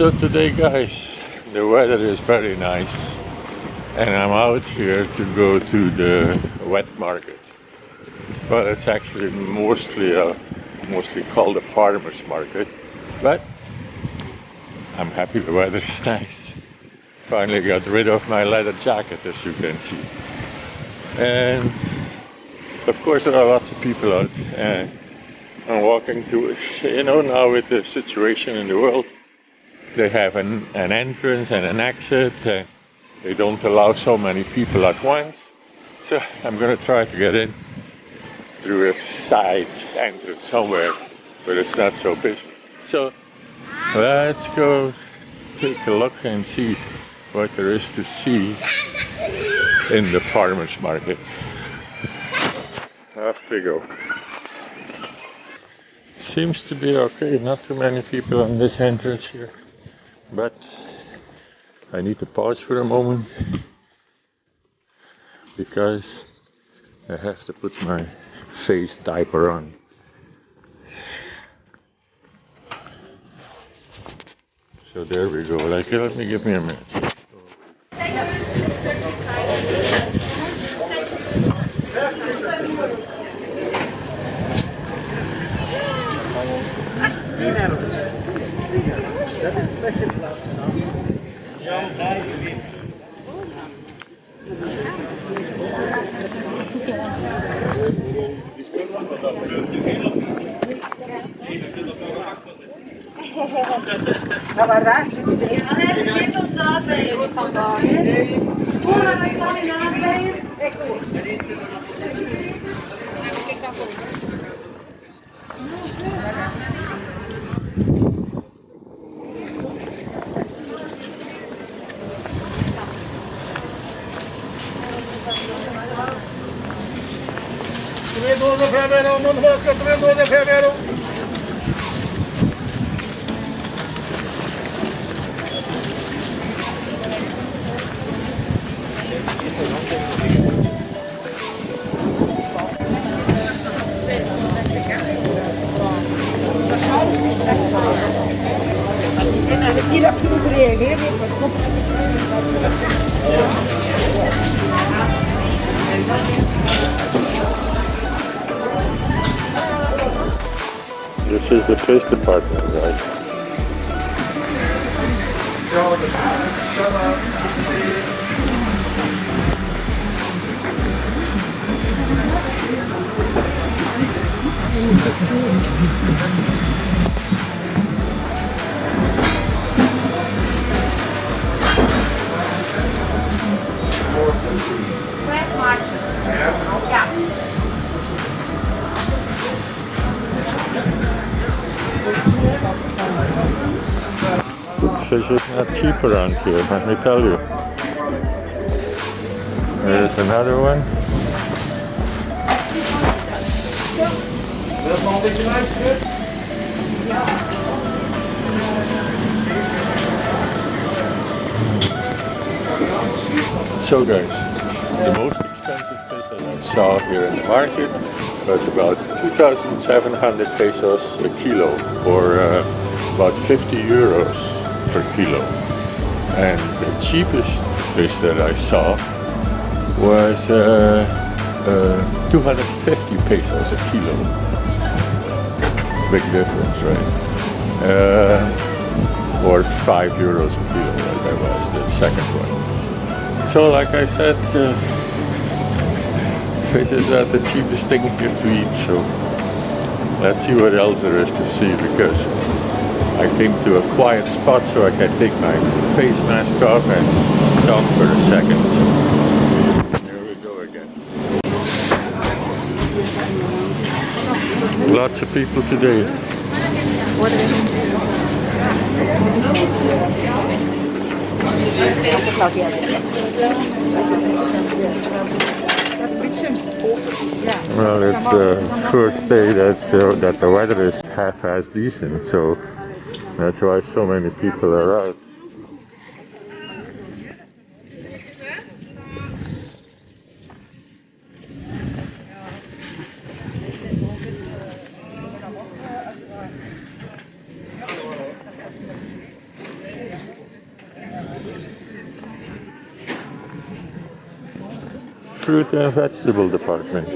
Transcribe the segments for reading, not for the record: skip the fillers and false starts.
So today, guys, the weather is very nice and I'm out here to go to the wet market. Well, it's actually mostly called a farmer's market, but I'm happy the weather is nice. Finally got rid of my leather jacket, as you can see. And of course there are lots of people out and I'm walking to, now with the situation in the world, they have an entrance and an exit. They don't allow so many people at once. So I'm going to try to get in through a side entrance somewhere where it's not so busy. So let's go take a look and see what there is to see in the farmer's market. Off we go. Seems to be okay, not too many people on this entrance here. But I need to pause for a moment because I have to put my face diaper on. So there we go. Let me give me a minute. Dat is special class. Ja, nice wind. Maar raar zit het in. Alleen dit op dat ben vandaag. Hoe lang ik dan in aan ben? Ik goed. Kijk dan voor. En als ik hier op moet reageren, wat komt This is the fish department, guys. Fish is not cheap around here, let me tell you. There's another one. So guys, the most expensive fish that I saw here in the market was about 2,700 pesos a kilo, or about 50 euros per kilo. And the cheapest fish that I saw was 250 pesos a kilo. Big difference, right? Or 5 euros a kilo, like that was the second one. So like I said, fish is not the cheapest thing here to eat, so let's see what else there is to see, because I came to a quiet spot so I can take my face mask off and talk for a second. Here we go again. Lots of people today. Well, it's the first day that the weather is half-as decent, so that's why so many people are out. fruit and vegetable department.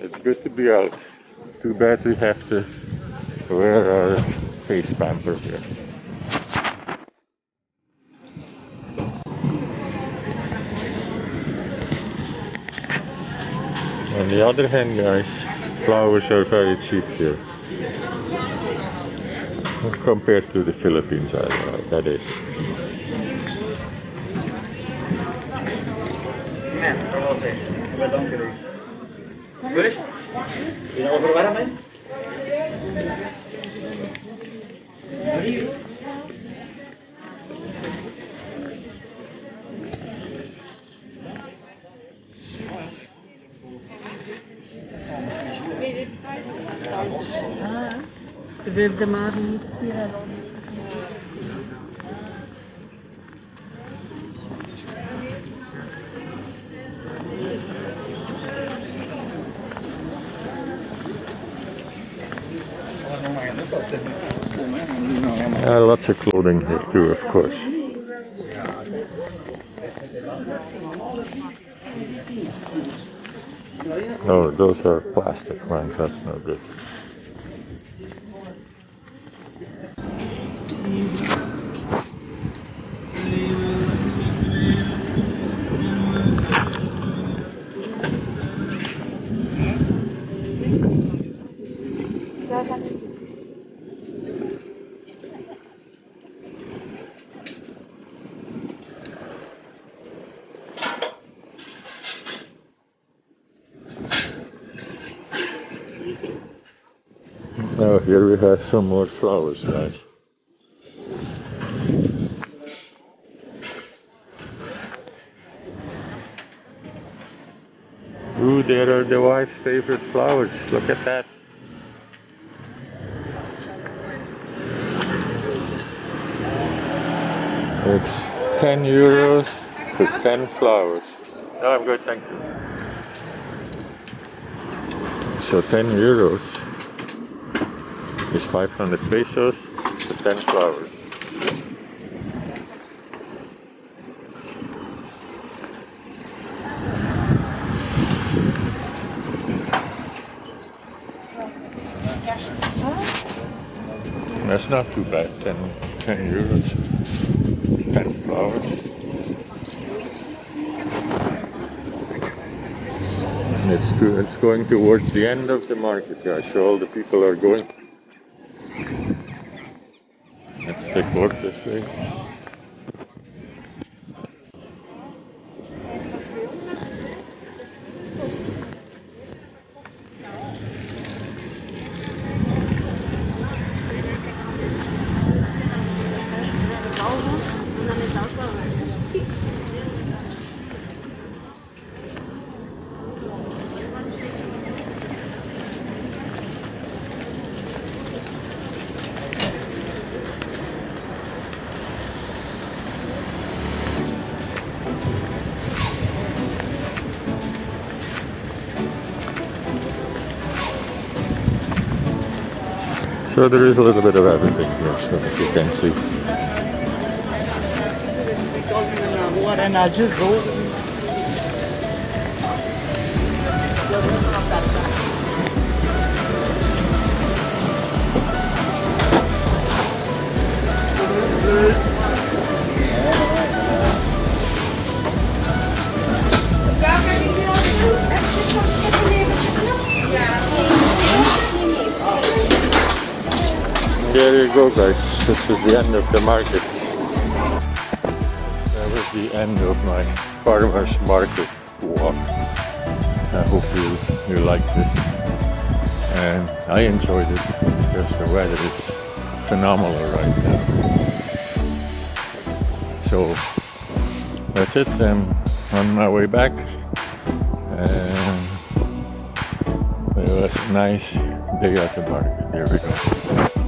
It's good to be out. Too bad we have to wear our face pamper here. On the other hand, guys, flowers are very cheap here. Compared to the Philippines, that is. Ze durfde maar niet hier. Lots of clothing here too, of course. Oh, those are plastic ones, that's no good. Oh, here we have some more flowers, guys. Ooh, there are the wife's favorite flowers. Look at that. It's 10 euros for 10 flowers. No, I'm good, thank you. So 10 euros is 500 pesos for 10 flowers. That's not too bad, 10 euros, 10 flowers. It's going towards the end of the market, guys, so all the people are going. Let's take a look this way. So there is a little bit of everything here, so as you can see. There you go, guys. This is the end of the market. That was the end of my farmer's market walk. I hope you liked it. And I enjoyed it because the weather is phenomenal right now. So that's it. I'm on my way back. And it was nice Day at the market. There we go.